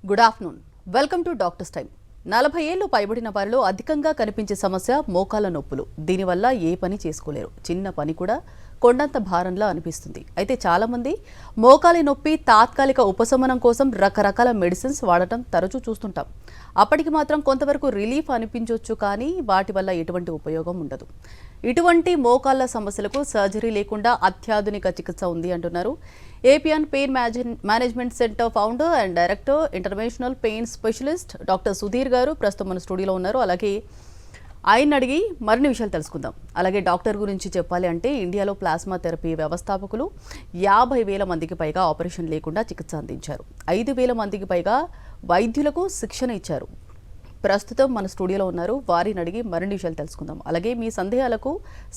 Good afternoon. Welcome to doctors time. 40 ఏళ్లు పైబడిన వారిలో అధికంగా కనిపించే సమస్య మోకాల నొప్పులు. దీనివల్ల ఏ పని చేసుకోలేరు. చిన్న పని కూడా కొండంత భారంలా అనిపిస్తుంది. అయితే చాలా మంది మోకాలి నొప్పి తాత్కాలిక ఉపశమనం కోసం రకరకాల మెడిసిన్స్ వాడటం తరచూ చూస్తుంటాం. అప్పటికి మాత్రం కొంతవరకు రిలీఫ్ అనిపించవచ్చు, కానీ వాటి వల్ల ఎటువంటి ఉపయోగం ఉండదు. ఇటువంటి మోకాళ్ళ సమస్యలకు సర్జరీ లేకుండా అత్యాధునిక చికిత్స ఉంది అంటున్నారు Epione pain management center founder and director, interventional pain specialist doctor Sudheer garu. ప్రస్తుతం మన స్టూడియోలో ఉన్నారు. అలాగే ఆయన అడిగి మరిన్ని విషయాలు తెలుసుకుందాం. అలాగే డాక్టర్ గురించి చెప్పాలి అంటే ఇండియాలో ప్లాస్మా థెరపీ వ్యవస్థాపకులు 50,000 మందికి పైగా ఆపరేషన్ లేకుండా చికిత్స అందించారు. 5,000 మందికి పైగా వైద్యులకు శిక్షణ ఇచ్చారు. ప్రస్తుతం మన స్టూడియోలో ఉన్నారు. వారిని అడిగి మరిన్ని విషయాలు తెలుసుకుందాం. అలాగే మీ సందేహాలకు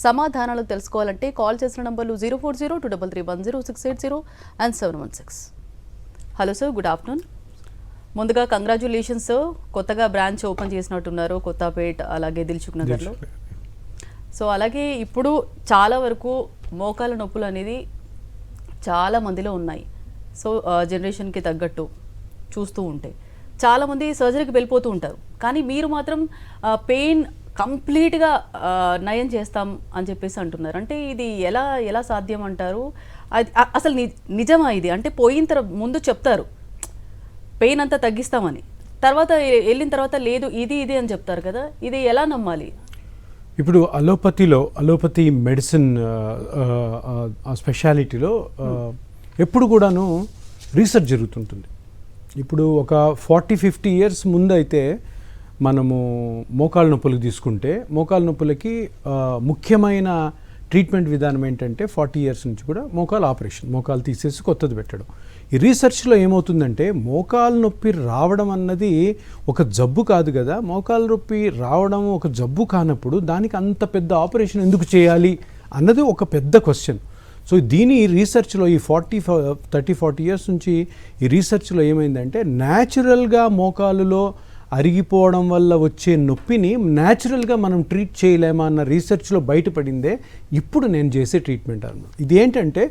సమాధానాలు తెలుసుకోవాలంటే కాల్ చేసిన నంబర్లు 04023310680 and 716. Hello sir, good afternoon. ముందుగా కంగ్రాచ్యులేషన్స్. కొత్తగా బ్రాంచ్ ఓపెన్ చేసినట్టున్నారు కొత్తపేట్, అలాగే దిల్సుఖ్ నగర్లో. సో అలాగే ఇప్పుడు చాలా వరకు మోకాల నొప్పులు అనేది చాలా మందిలో ఉన్నాయి. సో జనరేషన్కి తగ్గట్టు చూస్తూ ఉంటే చాలామంది సర్జరీకి వెళ్ళిపోతూ ఉంటారు. కానీ మీరు మాత్రం పెయిన్ కంప్లీట్గా నయం చేస్తాం అని చెప్పేసి అంటున్నారు. అంటే ఇది ఎలా సాధ్యం అంటారు? అది అసలు నిజమా ఇది? అంటే పోయిన ముందు చెప్తారు పెయిన్ అంతా తగ్గిస్తామని, తర్వాత వెళ్ళిన తర్వాత లేదు ఇది అని చెప్తారు కదా, ఇది ఎలా నమ్మాలి? ఇప్పుడు అలోపతి మెడిసిన్ స్పెషాలిటీలో ఎప్పుడు కూడాను రీసెర్చ్ జరుగుతుంటుంది. ఇప్పుడు ఒక 40-50 ఇయర్స్ ముందు అయితే మనము మోకాళ్ళ నొప్పులకు తీసుకుంటే, మోకాళ్ళ నొప్పులకి ముఖ్యమైన ట్రీట్మెంట్ విధానం ఏంటంటే 40 ఇయర్స్ నుంచి కూడా మోకాలు ఆపరేషన్, మోకాలు తీసేసి కొత్తది పెట్టడం. ఈ రీసెర్చ్లో ఏమవుతుందంటే మోకాలు నొప్పి రావడం అన్నది ఒక జబ్బు కాదు కదా, మోకాలు నొప్పి రావడం ఒక జబ్బు కానప్పుడు దానికి అంత పెద్ద ఆపరేషన్ ఎందుకు చేయాలి అన్నది ఒక పెద్ద క్వశ్చన్. సో దీని రీసెర్చ్లో ఈ 30-40 ఇయర్స్ నుంచి ఈ రీసెర్చ్లో ఏమైందంటే న్యాచురల్గా మోకాలులో అరిగిపోవడం వల్ల వచ్చే నొప్పిని న్యాచురల్గా మనం ట్రీట్ చేయలేమా అన్న రీసెర్చ్లో బయటపడిందే ఇప్పుడు నేను చేసే ట్రీట్మెంట్ అన్నమాట. ఇది ఏంటంటే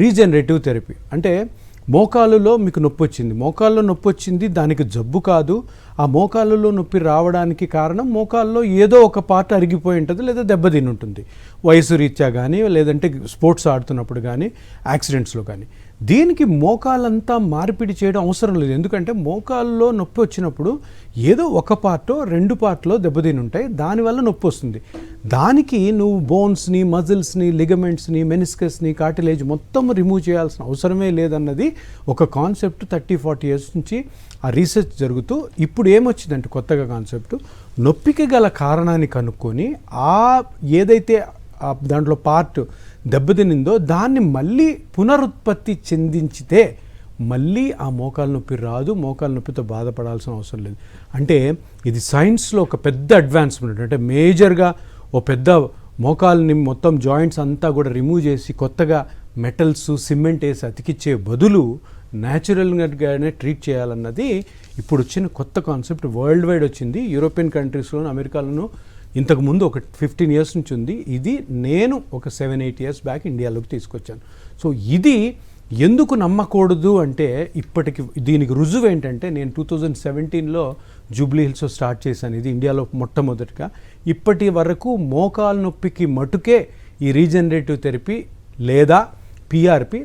రీజనరేటివ్ థెరపీ. అంటే మోకాలులో మీకు నొప్పి వచ్చింది, మోకాల్లో నొప్పి వచ్చింది, దానికి జబ్బు కాదు. ఆ మోకాలులో నొప్పి రావడానికి కారణం మోకాల్లో ఏదో ఒక పార్ట్ అరిగిపోయి ఉంటుంది, లేదా దెబ్బతిని ఉంటుంది, వయసు రీత్యా కానీ, లేదంటే స్పోర్ట్స్ ఆడుతున్నప్పుడు కానీ, యాక్సిడెంట్స్లో కానీ. దీనికి మోకాలంతా మార్పిడి చేయడం అవసరం లేదు. ఎందుకంటే మోకాల్లో నొప్పి వచ్చినప్పుడు ఏదో ఒక పార్టో 2 పార్ట్లో దెబ్బతిని ఉంటాయి, దానివల్ల నొప్పి వస్తుంది. దానికి నువ్వు బోన్స్ని, మజిల్స్ని, లిగమెంట్స్ని, మెనిస్కస్ని, కార్టిలేజ్ మొత్తం రిమూవ్ చేయాల్సిన అవసరమే లేదన్నది ఒక కాన్సెప్ట్ 30-40 ఇయర్స్ నుంచి ఆ రీసెర్చ్ జరుగుతూ ఇప్పుడు ఏమొచ్చిందంటే కొత్తగా కాన్సెప్ట్, నొప్పికి గల కారణాన్ని కనుక్కొని ఏదైతే దాంట్లో పార్ట్ దెబ్బతినిందో దాన్ని మళ్ళీ పునరుత్పత్తి చెందించితే మళ్ళీ ఆ మోకాలు నొప్పి రాదు, మోకాలు నొప్పితో బాధపడాల్సిన అవసరం లేదు. అంటే ఇది సైన్స్లో ఒక పెద్ద అడ్వాన్స్మెంట్. అంటే మేజర్గా ఓ పెద్ద మోకాల్ని మొత్తం జాయింట్స్ అంతా కూడా రిమూవ్ చేసి కొత్తగా మెటల్స్, సిమెంట్ వేసి అతికిచ్చే బదులు న్యాచురల్గానే ట్రీట్ చేయాలన్నది ఇప్పుడు వచ్చిన కొత్త కాన్సెప్ట్. వరల్డ్ వైడ్ వచ్చింది. యూరోపియన్ కంట్రీస్లోను, అమెరికాలోను ఇంతకుముందు ఒక 15 ఇయర్స్ నుంచి ఉంది. ఇది నేను ఒక 7-8 ఇయర్స్ బ్యాక్ ఇండియాలోకి తీసుకొచ్చాను. సో ఇది ఎందుకు నమ్మకూడదు అంటే ఇప్పటికి దీనికి రుజువు ఏంటంటే నేను 2017లో జూబ్లీ హిల్స్లో స్టార్ట్ చేశాను. ఇది ఇండియాలో మొట్టమొదటిగా. ఇప్పటి వరకు మోకాలు నొప్పికి మటుకే ఈ రీజనరేటివ్ థెరపీ లేదా పిఆర్పి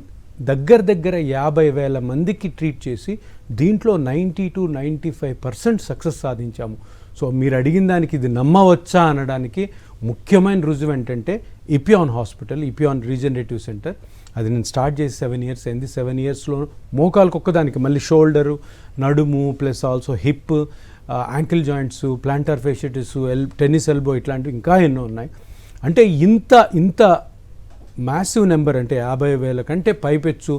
దగ్గర 50,000 మందికి ట్రీట్ చేసి దీంట్లో 90-95% సక్సెస్ సాధించాము. సో మీరు అడిగిన దానికి ఇది నమ్మవచ్చా అనడానికి ముఖ్యమైన రుజువు ఏంటంటే ఇపియాన్ హాస్పిటల్, ఇపియాన్ రీజనరేటివ్ సెంటర్. అది నేను స్టార్ట్ చేసి 7 ఇయర్స్ అయింది. 7 ఇయర్స్లో మోకాలకు ఒక్కదానికి మళ్ళీ షోల్డరు, నడుము, plus also hip, ankle joints, planter fasciitis, tennis elbow, ఇట్లాంటివి ఇంకా ఎన్నో ఉన్నాయి. అంటే ఇంత మ్యాసివ్ నెంబర్, అంటే 50,000 కంటే పైపెచ్చు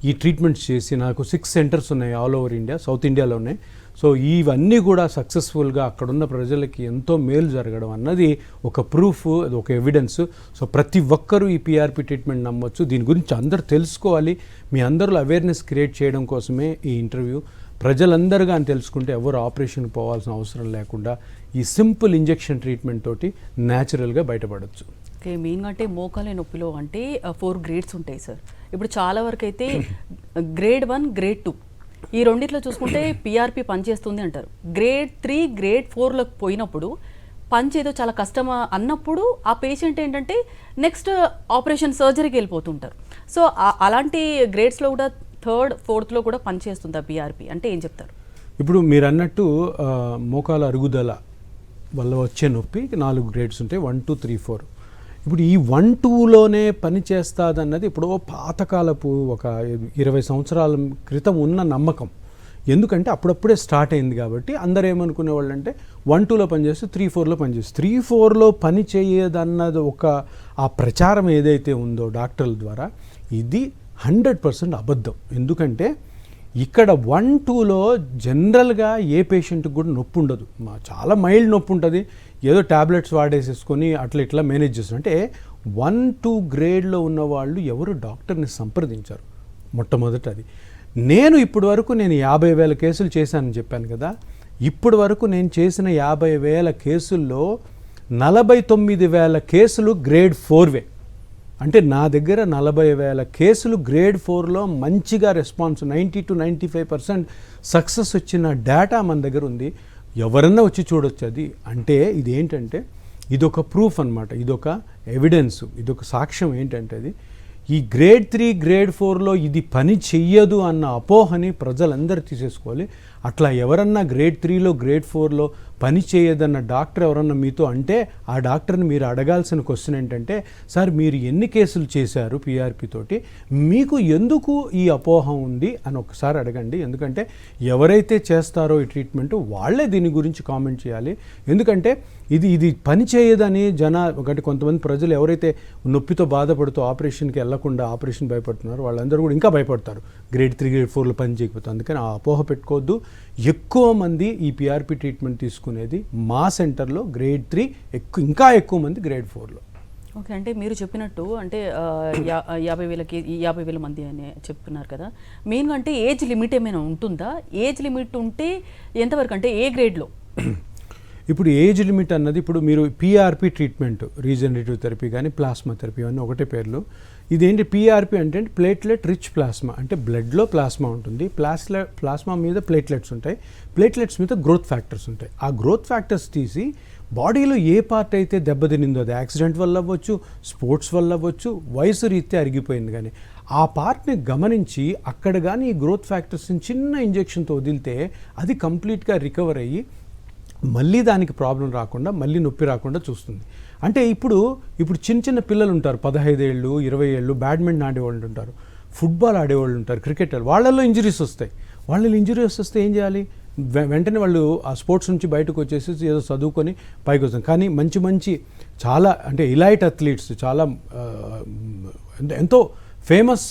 ఈ ట్రీట్మెంట్స్ చేసి నాకు 6 సెంటర్స్ ఉన్నాయి ఆల్ ఓవర్ ఇండియా, సౌత్ ఇండియాలో ఉన్నాయి. సో ఇవన్నీ కూడా సక్సెస్ఫుల్గా అక్కడున్న ప్రజలకి ఎంతో మేలు జరగడం అన్నది ఒక ప్రూఫ్, అది ఒక ఎవిడెన్స్. సో ప్రతి ఒక్కరూ ఈ పిఆర్పి ట్రీట్మెంట్ నమ్మొచ్చు. దీని గురించి అందరూ తెలుసుకోవాలి. మీ అందరిలో అవేర్నెస్ క్రియేట్ చేయడం కోసమే ఈ ఇంటర్వ్యూ. ప్రజలందరూ కానీ తెలుసుకుంటే ఎవరు ఆపరేషన్కి పోవాల్సిన అవసరం లేకుండా ఈ సింపుల్ ఇంజెక్షన్ ట్రీట్మెంట్ తోటి న్యాచురల్గా బయటపడవచ్చు. ఓకే, మెయిన్గా అంటే మోకాలి నొప్పిలో అంటే 4 గ్రేడ్స్ ఉంటాయి సార్. ఇప్పుడు చాలా వరకు అయితే గ్రేడ్ 1, గ్రేడ్ 2 ఈ రెండిట్లో చూసుకుంటే పిఆర్పి పనిచేస్తుంది అంటారు. గ్రేడ్ 3 గ్రేడ్ 4లకు పోయినప్పుడు పనిచేదో చాలా కష్టం అన్నప్పుడు ఆ పేషెంట్ ఏంటంటే నెక్స్ట్ ఆపరేషన్ సర్జరీకి వెళ్ళిపోతుంటారు. సో అలాంటి గ్రేడ్స్లో కూడా 3rd 4thలో కూడా పనిచేస్తుంది ఆ పిఆర్పి అంటే ఏం చెప్తారు? ఇప్పుడు మీరు అన్నట్టు మోకాల అరుగుదల వల్ల వచ్చే నొప్పి 4 గ్రేడ్స్ ఉంటాయి, 1 2 3 4. ఇప్పుడు ఈ 1 2లోనే పని చేస్తాదన్నది ఇప్పుడు పాతకాలపు ఒక 20 సంవత్సరాల క్రితం ఉన్న నమ్మకం. ఎందుకంటే అప్పుడప్పుడే స్టార్ట్ అయింది కాబట్టి అందరూ ఏమనుకునేవాళ్ళు అంటే 1 2లో పనిచేస్తే 3 4లో పనిచేస్తుంది. 3 4లో పని చేయదన్నది ఆ ప్రచారం ఏదైతే ఉందో డాక్టర్ల ద్వారా ఇది 100% అబద్ధం. ఎందుకంటే ఇక్కడ 1 2లో జనరల్గా ఏ పేషెంట్కి కూడా నొప్పి ఉండదు, చాలా మైల్డ్ నొప్పి ఉంటుంది, ఏదో ట్యాబ్లెట్స్ వాడేసేసుకొని అట్లా ఇట్లా మేనేజ్ చేస్తారు. అంటే 1 2 గ్రేడ్లో ఉన్న వాళ్ళు ఎవరు డాక్టర్ని సంప్రదించారు మొట్టమొదట. అది నేను ఇప్పటి వరకు 50,000 కేసులు చేశానని చెప్పాను కదా. ఇప్పటి వరకు నేను చేసిన 50,000 కేసుల్లో 49,000 కేసులు గ్రేడ్ 4వే. అంటే నా దగ్గర 40,000 కేసులు గ్రేడ్ 4లో మంచిగా రెస్పాన్స్ 90 to 95% సక్సెస్ వచ్చిన డేటా మన దగ్గర ఉంది. ఎవరన్నా వచ్చి చూడొచ్చు. అది అంటే ఇదేంటంటే ఇదొక ప్రూఫ్ అన్నమాట, ఇదొక ఎవిడెన్స్, ఇదొక సాక్ష్యం. ఏంటంటే అది ఈ గ్రేడ్ 3 గ్రేడ్ 4లో ఇది పని చెయ్యదు అన్న అపోహని ప్రజలందరూ తీసేసుకోవాలి. అట్లా ఎవరన్నా గ్రేడ్ 3లో గ్రేడ్ 4లో పని చేయదన్న డాక్టర్ ఎవరన్నా మీతో అంటే ఆ డాక్టర్ని మీరు అడగాల్సిన క్వశ్చన్ ఏంటంటే, సార్ మీరు ఎన్ని కేసులు చేశారు పిఆర్పి తోటి, మీకు ఎందుకు ఈ అపోహ ఉంది అని ఒకసారి అడగండి. ఎందుకంటే ఎవరైతే చేస్తారో ఈ ట్రీట్మెంట్ వాళ్ళే దీని గురించి కామెంట్ చేయాలి. ఎందుకంటే ఇది పని చేయదని ఒకటి కొంతమంది ప్రజలు ఎవరైతే నొప్పితో బాధపడుతూ ఆపరేషన్కి వెళ్లకుండా ఆపరేషన్ భయపడుతున్నారు వాళ్ళందరూ కూడా ఇంకా భయపడతారు గ్రేడ్ 3 గ్రేడ్ 4లో పని చేయకపోతే. అందుకని ఆ అపోహ పెట్టుకోవద్దు. ఎక్కువ మంది ఈ పిఆర్పి ట్రీట్మెంట్ తీసుకునేది మా సెంటర్లో గ్రేడ్ 3, ఇంకా ఎక్కువ మంది గ్రేడ్ 4లో. ఓకే, అంటే మీరు చెప్పినట్టు అంటే 50,000 మంది అని చెప్తున్నారు కదా. మెయిన్గా అంటే ఏజ్ లిమిట్ ఏమైనా ఉంటుందా? ఏజ్ లిమిట్ ఉంటే ఎంతవరకు, అంటే ఏ గ్రేడ్లో? ఇప్పుడు ఏజ్ లిమిట్ అన్నది ఇప్పుడు మీరు పిఆర్పి ట్రీట్మెంట్, రీజనరేటివ్ థెరపీ కానీ ప్లాస్మా థెరపీ అన్నీ ఒకటే పేర్లు. ఇదేంటి పిఆర్పి అంటే ప్లేట్లెట్ రిచ్ ప్లాస్మా, అంటే బ్లడ్లో ప్లాస్మా ఉంటుంది, ప్లాస్మా మీద ప్లేట్లెట్స్ ఉంటాయి, ప్లేట్లెట్స్ మీద గ్రోత్ ఫ్యాక్టర్స్ ఉంటాయి. ఆ గ్రోత్ ఫ్యాక్టర్స్ తీసి బాడీలో ఏ పార్ట్ అయితే దెబ్బతినిందో, అది యాక్సిడెంట్ వల్ల అవ్వచ్చు, స్పోర్ట్స్ వల్ల అవ్వచ్చు, వయసు రీత్యా అరిగిపోయింది కానీ ఆ పార్ట్ని గమనించి అక్కడ కానీ ఈ గ్రోత్ ఫ్యాక్టర్స్ని చిన్న ఇంజెక్షన్తో వదిలితే అది కంప్లీట్గా రికవర్ అయ్యి మళ్ళీ దానికి ప్రాబ్లం రాకుండా, మళ్ళీ నొప్పి రాకుండా చూస్తుంది. అంటే ఇప్పుడు చిన్న చిన్న పిల్లలు ఉంటారు, 15 ఏళ్ళు 20 ఏళ్ళు, బ్యాడ్మింటన్ ఆడేవాళ్ళు ఉంటారు, ఫుట్బాల్ ఆడేవాళ్ళు ఉంటారు, క్రికెటర్, వాళ్ళల్లో ఇంజరీస్ వస్తాయి. వస్తే ఏం చేయాలి? వెంటనే వాళ్ళు ఆ స్పోర్ట్స్ నుంచి బయటకు వచ్చేసి ఏదో చదువుకొని పైకి వస్తాం. కానీ మంచి చాలా అంటే ఎలైట్ అథ్లీట్స్, చాలా ఎంతో ఫేమస్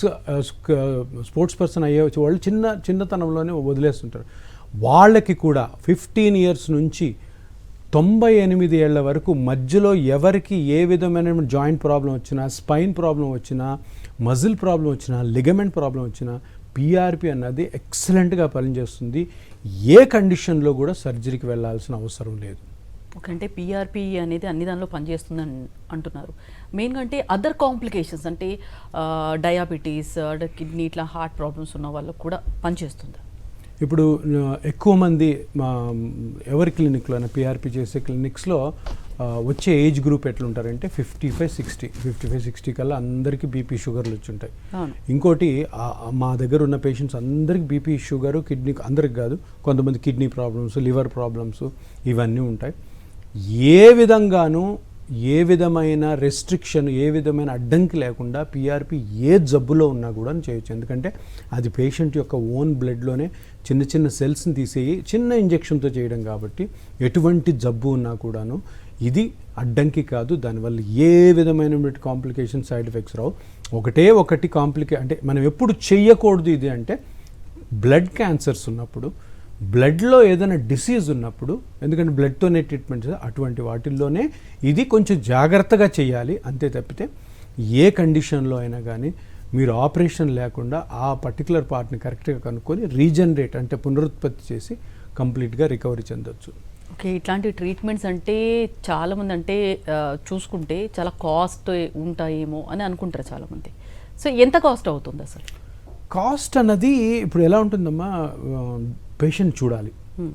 స్పోర్ట్స్ పర్సన్ అయ్యే వాళ్ళు చిన్నతనంలోనే వదిలేస్తుంటారు. వాళ్ళకి కూడా 15 ఇయర్స్ నుంచి 98 ఏళ్ల వరకు మధ్యలో ఎవరికి ఏ విధమైన జాయింట్ ప్రాబ్లం వచ్చినా, స్పైన్ ప్రాబ్లం వచ్చినా, మజిల్ ప్రాబ్లం వచ్చినా, లిగమెంట్ ప్రాబ్లం వచ్చినా పిఆర్పి అన్నది ఎక్సలెంట్గా పనిచేస్తుంది. ఏ కండిషన్లో కూడా సర్జరీకి వెళ్ళాల్సిన అవసరం లేదు. ఓకే, అంటే పిఆర్పి అనేది అన్ని దానిలో పనిచేస్తుందని అంటున్నారు. మెయిన్గా అంటే అదర్ కాంప్లికేషన్స్ అంటే డయాబెటీస్, కిడ్నీ ఇట్లా హార్ట్ ప్రాబ్లమ్స్ ఉన్న వాళ్ళకు కూడా పనిచేస్తుంది. ఇప్పుడు ఎక్కువ మంది ఎవరి క్లినిక్లో అయినా పిఆర్పి చేసే క్లినిక్స్లో వచ్చే ఏజ్ గ్రూప్ ఎట్లుంటారంటే 55-60 కల్లా అందరికీ బీపీ షుగర్లు వచ్చి ఉంటాయి. ఇంకోటి మా దగ్గర ఉన్న పేషెంట్స్ అందరికీ బీపీ షుగరు, కిడ్నీ, అందరికి కాదు, కొంతమంది కిడ్నీ ప్రాబ్లమ్స్, లివర్ ప్రాబ్లమ్స్ ఇవన్నీ ఉంటాయి. ఏ విధమైన రెస్ట్రిక్షన్, ఏ విధమైన అడ్డంకి లేకుండా పిఆర్పి ఏ జబ్బులో ఉన్నా కూడా చేయొచ్చు. ఎందుకంటే అది పేషెంట్ యొక్క ఓన్ బ్లడ్లోనే చిన్న సెల్స్ని తీసేయి చిన్న ఇంజెక్షన్తో చేయడం కాబట్టి ఎటువంటి జబ్బు ఉన్నా కూడాను ఇది అడ్డంకి కాదు. దానివల్ల ఏ విధమైన కాంప్లికేషన్, సైడ్ ఎఫెక్ట్స్ రావు. ఒకటి అంటే మనం ఎప్పుడు చెయ్యకూడదు ఇది అంటే బ్లడ్ క్యాన్సర్స్ ఉన్నప్పుడు, బ్లడ్లో ఏదైనా డిసీజ్ ఉన్నప్పుడు, ఎందుకంటే బ్లడ్తోనే ట్రీట్మెంట్ అటువంటి వాటిల్లోనే ఇది కొంచెం జాగ్రత్తగా చేయాలి. అంతే తప్పితే ఏ కండిషన్లో అయినా కానీ మీరు ఆపరేషన్ లేకుండా ఆ పర్టికులర్ పార్ట్ని కరెక్ట్గా కనుక్కొని రీజనరేట్ అంటే పునరుత్పత్తి చేసి కంప్లీట్గా రికవరీ చెందొచ్చు. ఓకే, ఇట్లాంటి ట్రీట్మెంట్స్ అంటే చాలామంది అంటే చూసుకుంటే చాలా కాస్ట్ ఉంటాయేమో అని అనుకుంటారు చాలామంది. సో ఎంత కాస్ట్ అవుతుంది అసలు? కాస్ట్ అన్నది ఇప్పుడు ఎలా ఉంటుందమ్మా, పేషెంట్ చూడాలి.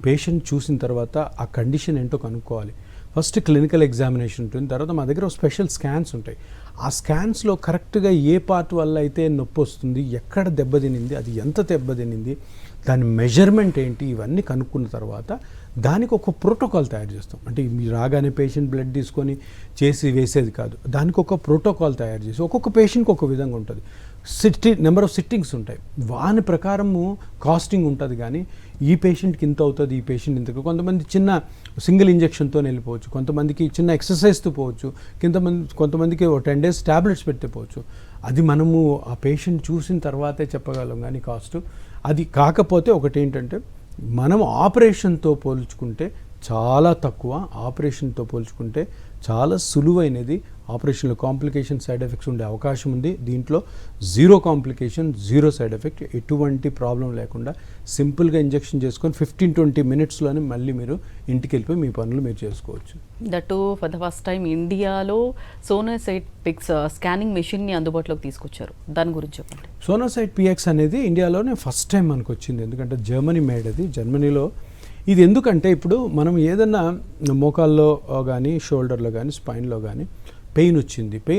పేషెంట్ చూసిన తర్వాత ఆ కండిషన్ ఏంటో కనుక్కోవాలి. ఫస్ట్ క్లినికల్ ఎగ్జామినేషన్ ఉంటుంది, తర్వాత మా దగ్గర స్పెషల్ స్కాన్స్ ఉంటాయి. ఆ స్కాన్స్లో కరెక్ట్గా ఏ పార్ట్ వల్ల అయితే నొప్పి వస్తుంది, ఎక్కడ దెబ్బతినింది, అది ఎంత దెబ్బతినింది, దాని మెజర్మెంట్ ఏంటి, ఇవన్నీ కనుక్కున్న తర్వాత దానికి ఒక ప్రోటోకాల్ తయారు చేస్తాం. అంటే మీరు రాగానే పేషెంట్ బ్లడ్ తీసుకొని చేసి వేసేది కాదు, దానికి ఒక ప్రోటోకాల్ తయారు చేసి ఒక్కొక్క పేషెంట్కి ఒక విధంగా ఉంటుంది. నెంబర్ ఆఫ్ సిట్టింగ్స్ ఉంటాయి, వాని ప్రకారము కాస్టింగ్ ఉంటుంది. కానీ ఈ పేషెంట్కి ఇంత అవుతుంది, ఈ పేషెంట్ ఇంత, కొంతమంది చిన్న సింగిల్ ఇంజెక్షన్తో వెళ్ళిపోవచ్చు, కొంతమందికి చిన్న ఎక్సర్సైజ్తో పోవచ్చు, కొంతమందికి 10 days ట్యాబ్లెట్స్ పెడితే పోవచ్చు. అది మనము ఆ పేషెంట్ చూసిన తర్వాతే చెప్పగలం. కానీ కాస్ట్ అది కాకపోతే ఒకటి ఏంటంటే, మనం ఆపరేషన్తో పోల్చుకుంటే చాలా తక్కువ, ఆపరేషన్తో పోల్చుకుంటే చాలా సులువైనది. ఆపరేషన్లో కాంప్లికేషన్, సైడ్ ఎఫెక్ట్స్ ఉండే అవకాశం ఉంది. దీంట్లో 0 కాంప్లికేషన్, 0 సైడ్ ఎఫెక్ట్, ఎటువంటి ప్రాబ్లం లేకుండా సింపుల్గా ఇంజెక్షన్ చేసుకొని 15-20 minutesలోనే మళ్ళీ మీరు ఇంటికి వెళ్ళిపోయి మీ పనులు మీరు చేసుకోవచ్చు. That for the first time ఇండియాలో సోనోసైట్ పిక్స్ స్కానింగ్ మెషిన్ని అందుబాటులోకి తీసుకొచ్చారు, దాని గురించి చెప్పండి. సోనోసైట్ పిఎక్స్ అనేది ఇండియాలోనే ఫస్ట్ టైం మనకు వచ్చింది. ఎందుకంటే జర్మనీ మేడ్ అది. జర్మనీలో ఇది ఎందుకంటే ఇప్పుడు మనం ఏదన్నా మోకాల్లో కానీ, షోల్డర్లో కానీ, స్పైన్లో కానీ పెయిన్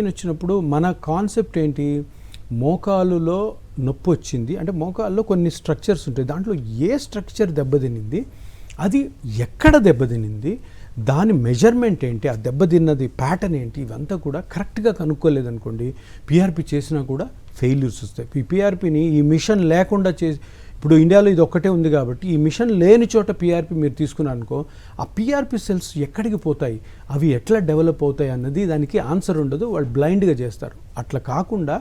వచ్చినప్పుడు మన కాన్సెప్ట్ ఏంటి, మోకాలులో నొప్పి వచ్చింది అంటే మోకాల్లో కొన్ని స్ట్రక్చర్స్ ఉంటాయి, దాంట్లో ఏ స్ట్రక్చర్ దెబ్బతినింది, అది ఎక్కడ దెబ్బతినింది, దాని మెజర్మెంట్ ఏంటి, ఆ దెబ్బతిన్నది ప్యాటర్న్ ఏంటి, ఇవంతా కూడా కరెక్ట్గా కనుక్కోలేదనుకోండి, పిఆర్పి చేసినా కూడా ఫెయిల్యూర్స్ వస్తాయి. ఈ పిఆర్పిని ఈ మిషన్ లేకుండా ఇప్పుడు ఇండియాలో ఇది ఒక్కటే ఉంది కాబట్టి ఈ మిషన్ లేని చోట పిఆర్పి మీరు తీసుకున్నారనుకో, ఆ పిఆర్పి సెల్స్ ఎక్కడికి పోతాయి, అవి ఎట్లా డెవలప్ అవుతాయి అన్నది దానికి ఆన్సర్ ఉండదు, వాళ్ళు బ్లైండ్గా చేస్తారు. అట్లా కాకుండా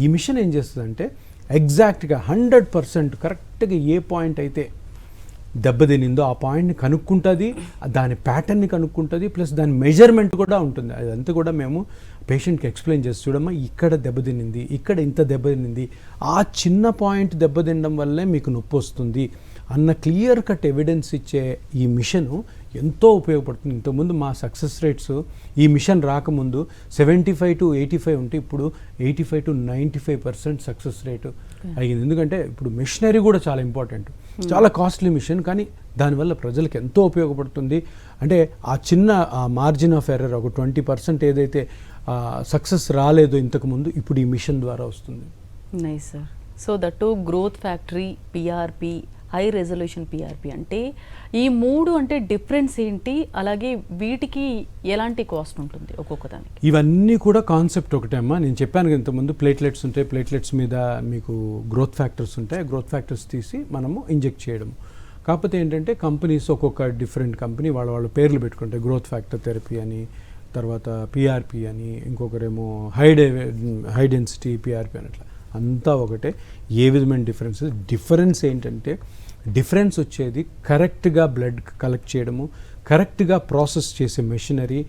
ఈ మిషన్ ఏం చేస్తుందంటే ఎగ్జాక్ట్గా 100% కరెక్ట్గా ఏ పాయింట్ అయితే దెబ్బతినిందో ఆ పాయింట్ని కనుక్కుంటుంది, దాని ప్యాటర్న్ని కనుక్కుంటుంది, ప్లస్ దాని మెజర్మెంట్ కూడా ఉంటుంది. అదంతా కూడా మేము పేషెంట్కి ఎక్స్ప్లెయిన్ చేసి, చూడమ్మా ఇక్కడ దెబ్బతినింది, ఇక్కడ ఇంత దెబ్బతినింది, ఆ చిన్న పాయింట్ దెబ్బతినడం వల్లే మీకు నొప్పి వస్తుంది అన్న క్లియర్ కట్ ఎవిడెన్స్ ఇచ్చే ఈ మిషను ఎంతో ఉపయోగపడుతుంది. ఇంతకుముందు మా సక్సెస్ రేట్స్ ఈ మిషన్ రాకముందు 75-85 ఉంటే ఇప్పుడు 85-95% సక్సెస్ రేటు అయ్యింది. ఎందుకంటే ఇప్పుడు మిషనరీ కూడా చాలా ఇంపార్టెంట్, చాలా కాస్ట్లీ మిషన్, కానీ దానివల్ల ప్రజలకు ఎంతో ఉపయోగపడుతుంది. అంటే ఆ చిన్న మార్జిన్ ఆఫ్ ఎర్రర్ ఒక 20% ఏదైతే సక్సెస్ రాలేదో ఇంతకుముందు, ఇప్పుడు ఈ మిషన్ ద్వారా వస్తుంది. Nice sir. So that growth factory, PRP, high resolution PRP అంటే ఈ 3 అంటే డిఫరెన్స్ ఏంటి, అలాగే వీటికి ఎలాంటి కాస్ట్ ఉంటుంది ఒక్కొక్క దానికి? ఇవన్నీ కూడా కాన్సెప్ట్ ఒకటే అమ్మా. నేను చెప్పాను కదా ఇంతకుముందు, ప్లేట్లెట్స్ ఉంటాయి, ప్లేట్లెట్స్ మీద మీకు గ్రోత్ ఫ్యాక్టర్స్ ఉంటాయి, గ్రోత్ ఫ్యాక్టర్స్ తీసి మనము ఇంజెక్ట్ చేయడం. కాకపోతే ఏంటంటే కంపెనీస్ ఒక్కొక్క డిఫరెంట్ కంపెనీ వాళ్ళ పేర్లు పెట్టుకుంటాయి. గ్రోత్ ఫ్యాక్టర్ థెరపీ అని, తర్వాత పిఆర్పి అని, ఇంకొకరేమో హై డెన్సిటీ పిఆర్పి అని, అట్లా అంతా ఒకటే. ఏ విధమైన డిఫరెన్స్ ఏంటంటే, డిఫరెన్స్ వచ్చేది కరెక్ట్గా బ్లడ్ కలెక్ట్ చేయడము, కరెక్ట్గా ప్రాసెస్ చేసే మెషినరీ,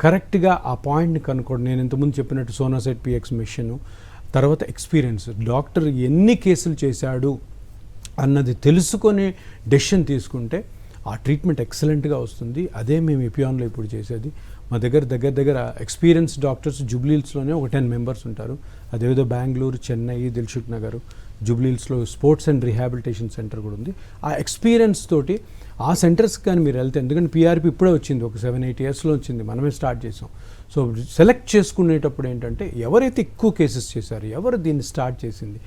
కరెక్ట్గా ఆ పాయింట్ని కనుక్కోవడం. నేను ఇంతకుముందు చెప్పినట్టు సోనోసైట్ పిఎక్స్ మెషిన్, తర్వాత ఎక్స్పీరియన్స్, డాక్టర్ ఎన్ని కేసులు చేశాడు అన్నది తెలుసుకొని డెసిషన్ తీసుకుంటే ఆ ట్రీట్మెంట్ ఎక్సలెంట్గా వస్తుంది. అదే మేము ఎపియాన్లో ఇప్పుడు చేసేది. మా దగ్గర ఎక్స్పీరియన్స్ డాక్టర్స్ జూబ్లీహిల్స్లోనే ఒక 10 members ఉంటారు. అదేవిధంగా బెంగళూరు, చెన్నై, దిల్సుఖ్ నగర్, జూబ్లీహిల్స్లో స్పోర్ట్స్ అండ్ రీహాబిలిటేషన్ సెంటర్ కూడా ఉంది. ఆ ఎక్స్పీరియన్స్ తోటి ఆ సెంటర్స్కి కానీ మీరు వెళ్తే, ఎందుకంటే పిఆర్పి ఇప్పుడే వచ్చింది, ఒక 7-8 yearsలో వచ్చింది, మనమే స్టార్ట్ చేసాం. సో సెలెక్ట్ చేసుకునేటప్పుడు ఏంటంటే ఎవరైతే ఎక్కువ కేసెస్ చేశారు, ఎవరు దీన్ని స్టార్ట్ చేసింది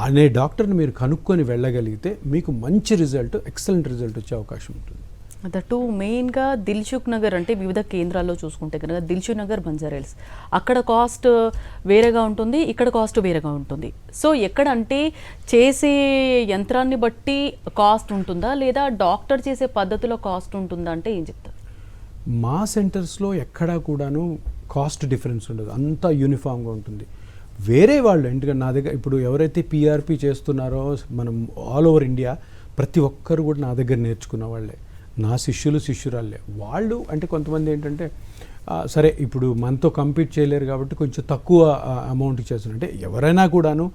అనే డాక్టర్ని మీరు కనుక్కొని వెళ్ళగలిగితే మీకు మంచి రిజల్ట్, ఎక్సలెంట్ రిజల్ట్ వచ్చే అవకాశం ఉంటుంది. దట్టు మెయిన్గా దిల్సుఖ్ నగర్ అంటే వివిధ కేంద్రాల్లో చూసుకుంటే కనుక దిల్సుఖ్ నగర్, బంజారాహిల్స్, అక్కడ కాస్ట్ వేరేగా ఉంటుంది, ఇక్కడ కాస్ట్ వేరేగా ఉంటుంది. సో ఎక్కడ అంటే చేసే యంత్రాన్ని బట్టి కాస్ట్ ఉంటుందా, లేదా డాక్టర్ చేసే పద్ధతిలో కాస్ట్ ఉంటుందా అంటే ఏం చెప్తారు? మా సెంటర్స్లో ఎక్కడా కూడాను కాస్ట్ డిఫరెన్స్ ఉండదు, అంతా యూనిఫామ్గా ఉంటుంది. వేరే వాళ్ళు ఎందుకంటే నా దగ్గర ఇప్పుడు ఎవరైతే పిఆర్పి చేస్తున్నారో మనం ఆల్ ఓవర్ ఇండియా ప్రతి ఒక్కరు కూడా నా దగ్గర నేర్చుకున్న వాళ్ళే, నా శిష్యురాళ్ళే. వాళ్ళు అంటే కొంతమంది ఏంటంటే సరే ఇప్పుడు మనతో కంపీట్ చేయలేరు కాబట్టి కొంచెం తక్కువ అమౌంట్ చేస్తున్నారు. అంటే ఎవరైనా కూడాను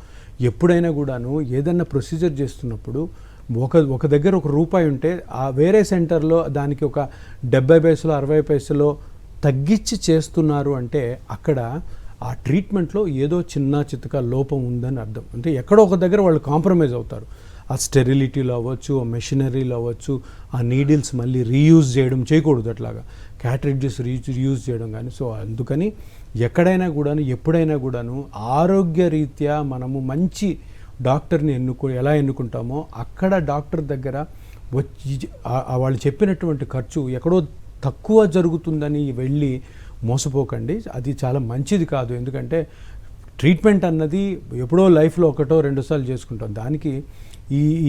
ఎప్పుడైనా కూడాను ఏదన్నా ప్రొసీజర్ చేస్తున్నప్పుడు ఒక దగ్గర ₹1 ఉంటే ఆ వేరే సెంటర్లో దానికి ఒక 70 పైసలు 60 పైసలు తగ్గించి చేస్తున్నారు అంటే అక్కడ ఆ ట్రీట్మెంట్లో ఏదో చిన్న చితక లోపం ఉందని అర్థం. అంటే ఎక్కడో ఒక దగ్గర వాళ్ళు కాంప్రమైజ్ అవుతారు. ఆ స్టెరిలిటీలో అవ్వచ్చు, ఆ మెషినరీలో అవ్వచ్చు, ఆ నీడిల్స్ మళ్ళీ రీయూజ్ చేయకూడదు, అట్లాగా క్యాట్రిడ్జెస్ రీయూజ్ చేయడం కానీ. సో అందుకని ఎక్కడైనా కూడాను, ఎప్పుడైనా కూడాను ఆరోగ్యరీత్యా మనము మంచి డాక్టర్ని ఎలా ఎన్నుకుంటామో అక్కడ డాక్టర్ దగ్గర వచ్చి వాళ్ళు చెప్పినటువంటి ఖర్చు ఎక్కడో తక్కువ జరుగుతుందని వెళ్ళి మోసపోకండి. అది చాలా మంచిది కాదు. ఎందుకంటే ట్రీట్మెంట్ అన్నది ఎప్పుడో లైఫ్లో ఒకటో రెండు సార్లు చేసుకుంటాం. దానికి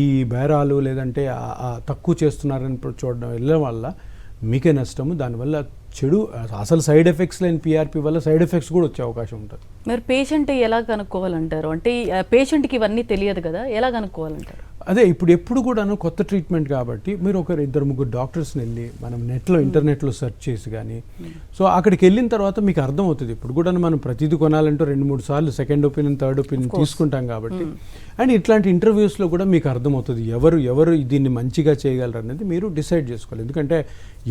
ఈ బేరాలు లేదంటే తక్కువ చేస్తున్నారని చూడడం వెళ్ళడం వల్ల మీకే నష్టము. దానివల్ల చెడు అసలు సైడ్ ఎఫెక్ట్స్ లేని పిఆర్పి వల్ల సైడ్ ఎఫెక్ట్స్ కూడా వచ్చే అవకాశం ఉంటుంది. మరి పేషెంట్ ఎలా కనుక్కోవాలంటారు? అంటే పేషెంట్కి ఇవన్నీ తెలియదు కదా, ఎలా కనుక్కోవాలంటారు? అదే ఎప్పుడు కూడాను కొత్త ట్రీట్మెంట్ కాబట్టి మీరు ఒక 2-3 డాక్టర్స్ని వెళ్ళి మనం ఇంటర్నెట్లో సెర్చ్ చేసి కానీ, సో అక్కడికి వెళ్ళిన తర్వాత మీకు అర్థమవుతుంది. ఇప్పుడు కూడా మనం ప్రతిదీ కొనాలంటే 2-3 సార్లు సెకండ్ ఒపీనియన్, థర్డ్ ఒపీనియన్ తీసుకుంటాం కాబట్టి. అండ్ ఇట్లాంటి ఇంటర్వ్యూస్లో కూడా మీకు అర్థమవుతుంది ఎవరు దీన్ని మంచిగా చేయగలరు అనేది మీరు డిసైడ్ చేసుకోవాలి. ఎందుకంటే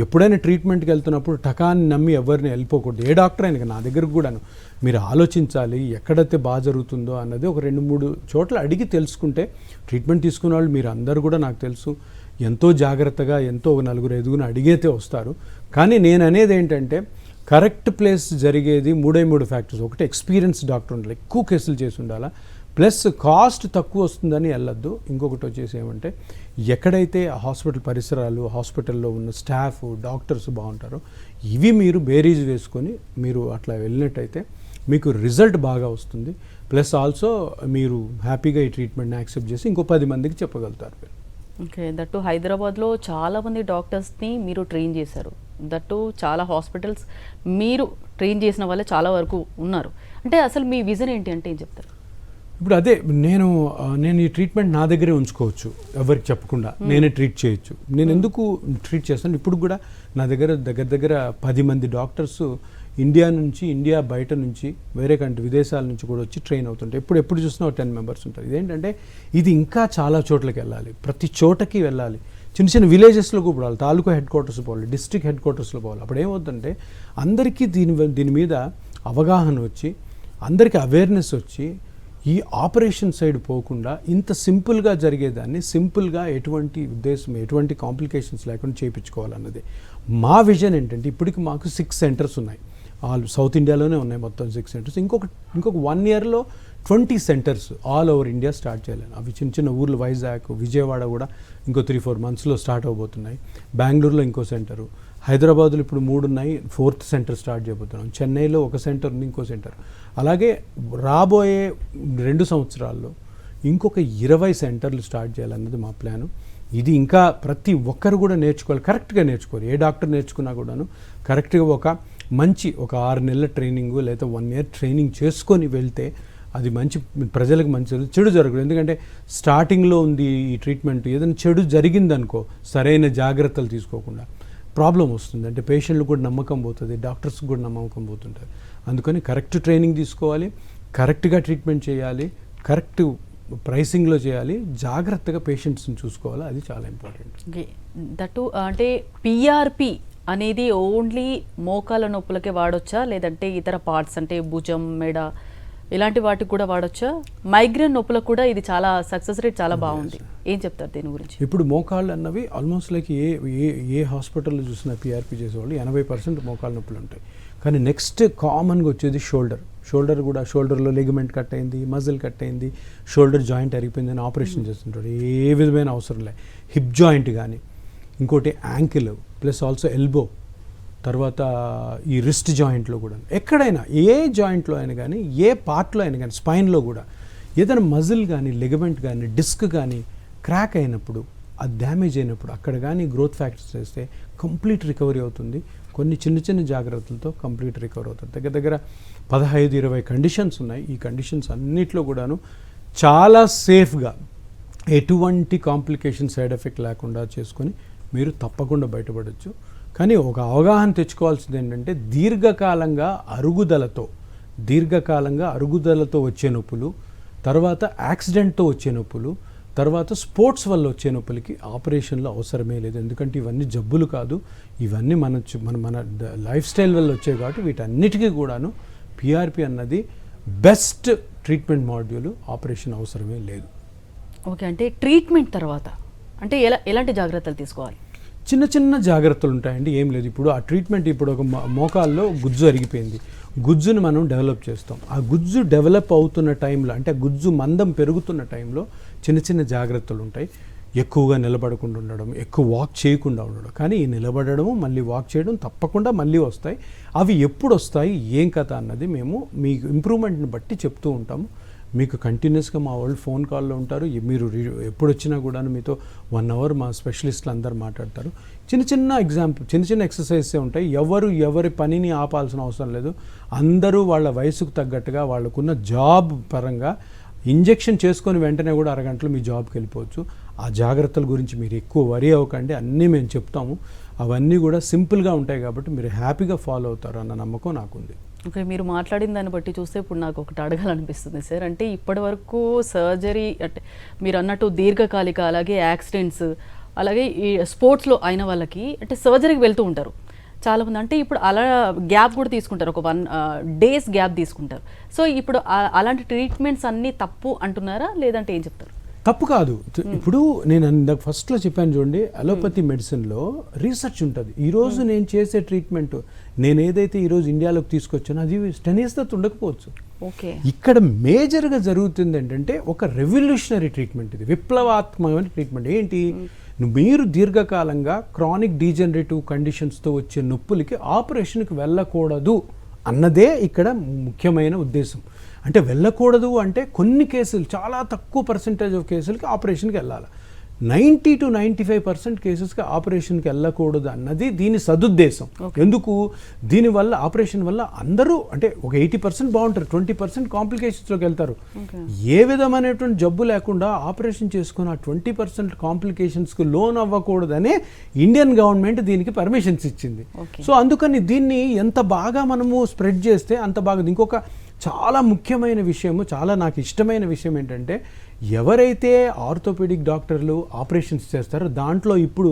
ఎప్పుడైనా ట్రీట్మెంట్కి వెళ్తున్నప్పుడు టకాన్ని నమ్మి ఎవరిని వెళ్ళిపోకూడదు. ఏ డాక్టర్ అయినా నా దగ్గరకు కూడాను మీరు ఆలోచించాలి ఎక్కడైతే బాగా జరుగుతుందో అన్నది ఒక 2-3 చోట్ల అడిగి తెలుసుకుంటే ట్రీట్మెంట్ తీసుకునే వాళ్ళు మీరు అందరూ కూడా నాకు తెలుసు ఎంతో జాగ్రత్తగా ఎంతో 4-5 అడిగైతే వస్తారు. కానీ నేను అనేది ఏంటంటే కరెక్ట్ ప్లేస్ జరిగేది 3 ఫ్యాక్టర్స్. ఒకటి ఎక్స్పీరియన్స్ డాక్టర్ ఉండాలి, ఎక్కువ కేసులు చేసి ఉండాలా, ప్లస్ కాస్ట్ తక్కువ వస్తుందని వెళ్ళొద్దు. ఇంకొకటి వచ్చేసి ఏమంటే ఎక్కడైతే హాస్పిటల్ పరిసరాలు, హాస్పిటల్లో ఉన్న స్టాఫ్, డాక్టర్స్ బాగుంటారో ఇవి మీరు బేరీజ్ వేసుకొని మీరు అట్లా వెళ్ళినట్టయితే మీకు రిజల్ట్ బాగా వస్తుంది. ప్లస్ ఆల్సో మీరు హ్యాపీగా ఈ ట్రీట్మెంట్ని యాక్సెప్ట్ చేసి ఇంకో 10 మందికి చెప్పగలుగుతారు. ఓకే, దట్టు హైదరాబాద్లో చాలామంది డాక్టర్స్ని మీరు ట్రైన్ చేశారు. దట్టు చాలా హాస్పిటల్స్ మీరు ట్రైన్ చేసిన వాళ్ళే చాలా వరకు ఉన్నారు. అంటే అసలు మీ విజన్ ఏంటి అంటే ఏం చెప్తారు? ఇప్పుడు అదే నేను ఈ ట్రీట్మెంట్ నా దగ్గరే ఉంచుకోవచ్చు, ఎవరికి చెప్పకుండా నేనే ట్రీట్ చేయొచ్చు. నేను ఎందుకు ట్రీట్ చేస్తాను, ఇప్పుడు కూడా నా దగ్గర 10 మంది డాక్టర్స్ ఇండియా బయట నుంచి వేరే విదేశాల నుంచి కూడా వచ్చి ట్రైన్ అవుతుంటాయి. ఎప్పుడు చూసినా 10 మెంబర్స్ ఉంటారు. ఇదేంటంటే ఇది ఇంకా చాలా చోట్లకి వెళ్ళాలి, ప్రతి చోటకి వెళ్ళాలి. చిన్న విలేజెస్లో కూడా పోవాలి, తాలూకా హెడ్ క్వార్టర్స్ పోవాలి, డిస్ట్రిక్ట్ హెడ్ క్వార్టర్స్లో పోవాలి. అప్పుడు ఏమవుతుందంటే అందరికీ దీని మీద అవగాహన వచ్చి, అందరికీ అవేర్నెస్ వచ్చి, ఈ ఆపరేషన్ సైడ్ పోకుండా ఇంత సింపుల్గా జరిగేదాన్ని సింపుల్గా ఎటువంటి కాంప్లికేషన్స్ లేకుండా చేయించుకోవాలన్నది మా విజన్. ఏంటంటే ఇప్పటికి మాకు 6 సెంటర్స్ ఉన్నాయి. సౌత్ ఇండియాలోనే ఉన్నాయి మొత్తం 6 సెంటర్స్. ఇంకొక 1 yearలో 20 centres all over India start చేయాలని. అవి చిన్న ఊర్లు, వైజాగ్, విజయవాడ కూడా ఇంకో 3-4 monthsలో స్టార్ట్ అవబోతున్నాయి. బెంగళూరులో ఇంకో సెంటరు, హైదరాబాద్లో ఇప్పుడు 3 ఉన్నాయి, 4th సెంటర్ స్టార్ట్ చేయబోతున్నాం. చెన్నైలో ఒక సెంటర్ ఉంది, ఇంకో సెంటర్. అలాగే రాబోయే 2 సంవత్సరాల్లో ఇంకొక 20 సెంటర్లు స్టార్ట్ చేయాలన్నది మా ప్లాను. ఇది ఇంకా ప్రతి ఒక్కరు కూడా నేర్చుకోవాలి, కరెక్ట్గా నేర్చుకోవాలి. ఏ డాక్టర్ నేర్చుకున్నా కూడాను కరెక్ట్గా ఒక 6 నెలల ట్రైనింగ్ లేదా 1 year ట్రైనింగ్ చేసుకొని వెళ్తే అది ప్రజలకు మంచి, చెడు జరగదు. ఎందుకంటే స్టార్టింగ్లో ఉంది ఈ ట్రీట్మెంట్, ఏదైనా చెడు జరిగిందనుకో సరైన జాగ్రత్తలు తీసుకోకుండా ప్రాబ్లం వస్తుంది. అంటే పేషెంట్లు కూడా నమ్మకం పోతుంది, డాక్టర్స్కి కూడా నమ్మకం పోతుంటుంది. అందుకని కరెక్ట్ ట్రైనింగ్ తీసుకోవాలి, కరెక్ట్గా ట్రీట్మెంట్ చేయాలి, కరెక్ట్ ప్రైసింగ్లో చేయాలి, జాగ్రత్తగా పేషెంట్స్ని చూసుకోవాలి. అది చాలా ఇంపార్టెంట్. ఓకే, దట్టు అంటే పిఆర్పి అనేది ఓన్లీ మోకాల నొప్పులకే వాడొచ్చా, లేదంటే ఇతర పార్ట్స్ అంటే భుజం, మెడ ఇలాంటి వాటికి కూడా వాడొచ్చా? మైగ్రేన్ నొప్పులకు కూడా ఇది చాలా సక్సెస్ రేట్ చాలా బాగుంది. ఏం చెప్తారు దీని గురించి? ఇప్పుడు మోకాళ్ళు అన్నవి ఆల్మోస్ట్ లైక్ ఏ హాస్పిటల్లో చూసినా పిఆర్పి చేసేవాళ్ళు 80% మోకాళ్ళ నొప్పులు ఉంటాయి. కానీ నెక్స్ట్ కామన్గా వచ్చేది షోల్డర్ కూడా. షోల్డర్లో లిగమెంట్ కట్ అయింది, మజిల్ కట్ అయింది, షోల్డర్ జాయింట్ అరిగిపోయిందని ఆపరేషన్ చేస్తుంటారు. ఏ విధమైన అవసరం లేదు. హిప్ జాయింట్ కానీ, ఇంకోటి యాంకిల్, ప్లస్ ఆల్సో ఎల్బో, తర్వాత ఈ రిస్ట్ జాయింట్లో కూడా, ఎక్కడైనా ఏ జాయింట్లో అయినా కానీ, ఏ పార్ట్లో అయినా కానీ, స్పైన్లో కూడా ఏదైనా మజిల్ కానీ, లిగమెంట్ కానీ, డిస్క్ కానీ క్రాక్ అయినప్పుడు, అది డ్యామేజ్ అయినప్పుడు అక్కడ కానీ గ్రోత్ ఫ్యాక్టర్స్ వేస్తే కంప్లీట్ రికవరీ అవుతుంది. కొన్ని చిన్న జాగ్రత్తలతో కంప్లీట్ రికవర్ అవుతుంది. దగ్గర 15-20 కండిషన్స్ ఉన్నాయి. ఈ కండిషన్స్ అన్నిట్లో కూడాను చాలా సేఫ్గా ఎటువంటి కాంప్లికేషన్, సైడ్ ఎఫెక్ట్ లేకుండా చేసుకొని మీరు తప్పకుండా బయటపడవచ్చు. కానీ ఒక అవగాహన తెచ్చుకోవాల్సింది ఏంటంటే దీర్ఘకాలంగా అరుగుదలతో వచ్చే నొప్పులు, తర్వాత యాక్సిడెంట్తో వచ్చే నొప్పులు, తర్వాత స్పోర్ట్స్ వల్ల వచ్చే నొప్పులకి ఆపరేషన్లో అవసరమే లేదు. ఎందుకంటే ఇవన్నీ జబ్బులు కాదు, ఇవన్నీ మన లైఫ్ స్టైల్ వల్ల వచ్చాయి. కాబట్టి వీటన్నిటికీ కూడాను పిఆర్పి అన్నది బెస్ట్ ట్రీట్మెంట్ మాడ్యూల్, ఆపరేషన్ అవసరమే లేదు. ఓకే, అంటే ట్రీట్మెంట్ తర్వాత అంటే ఎలాంటి జాగ్రత్తలు తీసుకోవాలి? చిన్న చిన్న జాగ్రత్తలు ఉంటాయండి, ఏం లేదు. ఇప్పుడు ఆ ట్రీట్మెంట్, ఇప్పుడు ఒక మోకాల్లో గుజ్జు అరిగిపోయింది, గుజ్జుని మనం డెవలప్ చేస్తాం. ఆ గుజ్జు డెవలప్ అవుతున్న టైంలో, అంటే గుజ్జు మందం పెరుగుతున్న టైంలో చిన్న చిన్న జాగ్రత్తలు ఉంటాయి. ఎక్కువగా నిలబడకుండా ఉండడం, ఎక్కువ వాక్ చేయకుండా ఉండడం. కానీ ఈ నిలబడము మళ్ళీ వాక్ చేయడం తప్పకుండా మళ్ళీ వస్తాయి. అవి ఎప్పుడు వస్తాయి, ఏం కథ అన్నది మేము మీకు ఇంప్రూవ్మెంట్ని బట్టి చెప్తూ ఉంటాము. మీకు కంటిన్యూస్గా మా వాళ్ళు ఫోన్ కాల్లో ఉంటారు. మీరు ఎప్పుడు వచ్చినా కూడా మీతో 1 అవర్ మా స్పెషలిస్టులు అందరు మాట్లాడతారు. చిన్న చిన్న ఎగ్జాంపుల్, చిన్న చిన్న ఎక్సర్సైజే ఉంటాయి. ఎవరి పనిని ఆపాల్సిన అవసరం లేదు. అందరూ వాళ్ళ వయసుకు తగ్గట్టుగా, వాళ్ళకున్న జాబ్ పరంగా ఇంజెక్షన్ చేసుకొని వెంటనే కూడా అరగంటలో మీ జాబ్కి వెళ్ళిపోవచ్చు. ఆ జాగ్రత్తల గురించి మీరు ఎక్కువ వరి అవ్వకండి, అన్నీ మేము చెప్తాము. అవన్నీ కూడా సింపుల్గా ఉంటాయి కాబట్టి మీరు హ్యాపీగా ఫాలో అవుతారు అన్న నమ్మకం నాకుంది. ఓకే, మీరు మాట్లాడిన దాన్ని బట్టి చూస్తే ఇప్పుడు నాకు ఒకటి అడగాలనిపిస్తుంది సార్. అంటే ఇప్పటి వరకు సర్జరీ, అంటే మీరు అన్నట్టు దీర్ఘకాలిక, అలాగే యాక్సిడెంట్స్, అలాగే ఈ స్పోర్ట్స్లో అయిన వాళ్ళకి అంటే సర్జరీకి వెళ్తూ ఉంటారు చాలామంది. అంటే ఇప్పుడు అలా గ్యాప్ కూడా తీసుకుంటారు, ఒక 1 days గ్యాప్ తీసుకుంటారు. సో ఇప్పుడు అలాంటి ట్రీట్మెంట్స్ అన్నీ తప్పు అంటున్నారా, లేదంటే ఏం చెప్తారు? తప్పు కాదు. ఇప్పుడు నేను ఇందాక ఫస్ట్లో చెప్పాను చూడండి, అలోపతి మెడిసిన్లో రీసెర్చ్ ఉంటుంది. ఈరోజు నేను చేసే ట్రీట్మెంట్, నేను ఏదైతే ఈరోజు ఇండియాలోకి తీసుకొచ్చానో అది 10 years తర్వాత ఉండకపోవచ్చు. ఓకే, ఇక్కడ మేజర్గా జరుగుతుంది ఏంటంటే ఒక రెవల్యూషనరీ ట్రీట్మెంట్, ఇది విప్లవాత్మకమైన ట్రీట్మెంట్. ఏంటి, మీరు దీర్ఘకాలంగా క్రానిక్ డీజనరేటివ్ కండిషన్స్తో వచ్చే నొప్పులకి ఆపరేషన్కి వెళ్ళకూడదు అన్నదే ఇక్కడ ముఖ్యమైన ఉద్దేశం. అంటే వెళ్ళకూడదు అంటే కొన్ని కేసులు, చాలా తక్కువ పర్సెంటేజ్ ఆఫ్ కేసులకి ఆపరేషన్కి వెళ్ళాలి. 90 to 95% కేసెస్కి ఆపరేషన్కి వెళ్ళకూడదు అన్నది దీని సదుద్దేశం. ఎందుకు, దీనివల్ల ఆపరేషన్ వల్ల అందరూ అంటే ఒక 80% బాగుంటారు, 20% కాంప్లికేషన్స్లోకి వెళ్తారు. ఏ విధమైనటువంటి జబ్బు లేకుండా ఆపరేషన్ చేసుకుని ఆ 20% కాంప్లికేషన్స్కి లోన్ అవ్వకూడదనే ఇండియన్ గవర్నమెంట్ దీనికి పర్మిషన్స్ ఇచ్చింది. సో అందుకని దీన్ని ఎంత బాగా మనము స్ప్రెడ్ చేస్తే అంత బాగా. ఇంకొక చాలా ముఖ్యమైన విషయము, చాలా నాకు ఇష్టమైన విషయం ఏంటంటే, ఎవరైతే ఆర్థోపెడిక్ డాక్టర్లు ఆపరేషన్స్ చేస్తారో దాంట్లో ఇప్పుడు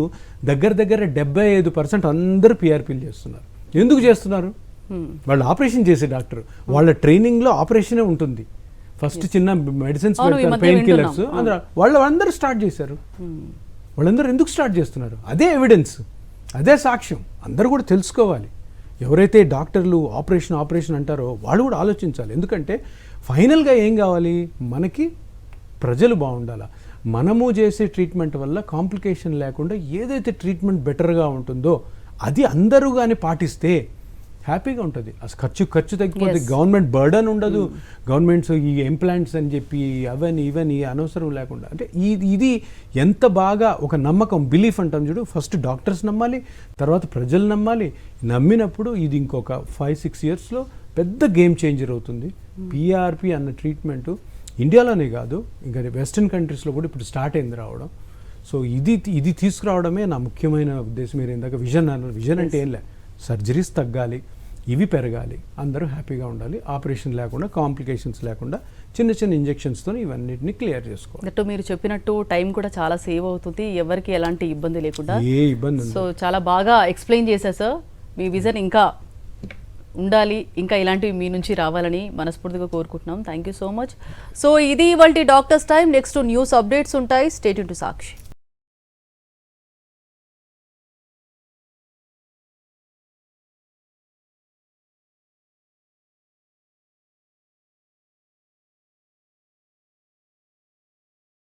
దగ్గర 75% అందరూ పిఆర్పీలు చేస్తున్నారు. ఎందుకు చేస్తున్నారు, వాళ్ళు ఆపరేషన్ చేసే డాక్టర్, వాళ్ళ ట్రైనింగ్లో ఆపరేషనే ఉంటుంది. ఫస్ట్ చిన్న మెడిసిన్స్ పెడతారు, పెయిన్ కిల్లర్స్, వాళ్ళందరూ స్టార్ట్ చేశారు. వాళ్ళందరూ ఎందుకు స్టార్ట్ చేస్తున్నారు, అదే ఎవిడెన్స్, అదే సాక్ష్యం. అందరూ కూడా తెలుసుకోవాలి. ఎవరైతే డాక్టర్లు ఆపరేషన్ అంటారో వాళ్ళు కూడా ఆలోచించాలి. ఎందుకంటే ఫైనల్గా ఏం కావాలి, మనకి ప్రజలు బాగుండాలా. మనము చేసే ట్రీట్మెంట్ వల్ల కాంప్లికేషన్ లేకుండా ఏదైతే ట్రీట్మెంట్ బెటర్గా ఉంటుందో అది అందరూ కానీ పాటిస్తే హ్యాపీగా ఉంటుంది. అసలు ఖర్చు తగ్గిపోతే గవర్నమెంట్ బర్డన్ ఉండదు. గవర్నమెంట్స్ ఈ ఇంప్లాంట్స్ అని చెప్పి ఇవన్నీ అనవసరం లేకుండా, అంటే ఇది ఎంత బాగా ఒక నమ్మకం, బిలీఫ్ అంటాం చూడు. ఫస్ట్ డాక్టర్స్ నమ్మాలి, తర్వాత ప్రజలు నమ్మాలి. నమ్మినప్పుడు ఇది ఇంకొక 5-6 yearsలో పెద్ద గేమ్ చేంజర్ అవుతుంది. పిఆర్పి అన్న ట్రీట్మెంట్ ఇండియాలోనే కాదు, ఇంకా వెస్టర్న్ కంట్రీస్లో కూడా ఇప్పుడు స్టార్ట్ అయింది రావడం. సో ఇది తీసుకురావడమే నా ముఖ్యమైన ఉద్దేశం. మీరు ఇందాక విజన్ అన్నారు, విజన్ అంటే ఏం లే, సర్జరీస్ తగ్గాలి, ఇవి పెరగాలి, అందరూ హ్యాపీగా ఉండాలి, ఆపరేషన్ లేకుండా, కాంప్లికేషన్స్ లేకుండా, చిన్న ఇంజెక్షన్స్తో ఇవన్నిటిని క్లియర్ చేసుకోవాలి. దట్టు మీరు చెప్పినట్టు టైం కూడా చాలా సేవ్ అవుతుంది, ఎవరికి ఎలాంటి ఇబ్బంది లేకుండా. ఏ ఇబ్బంది. సో చాలా బాగా ఎక్స్ప్లెయిన్ చేశారు సార్. మీ విజన్ ఇంకా ఉండాలి, ఇంకా ఇలాంటివి మీ నుంచి రావాలని మనస్ఫూర్తిగా కోరుకుంటున్నాం. Thank you so much. So ఇది ఇవాల్టి doctors time. Next news updates ఉంటాయి. Stay tune to Sakshi.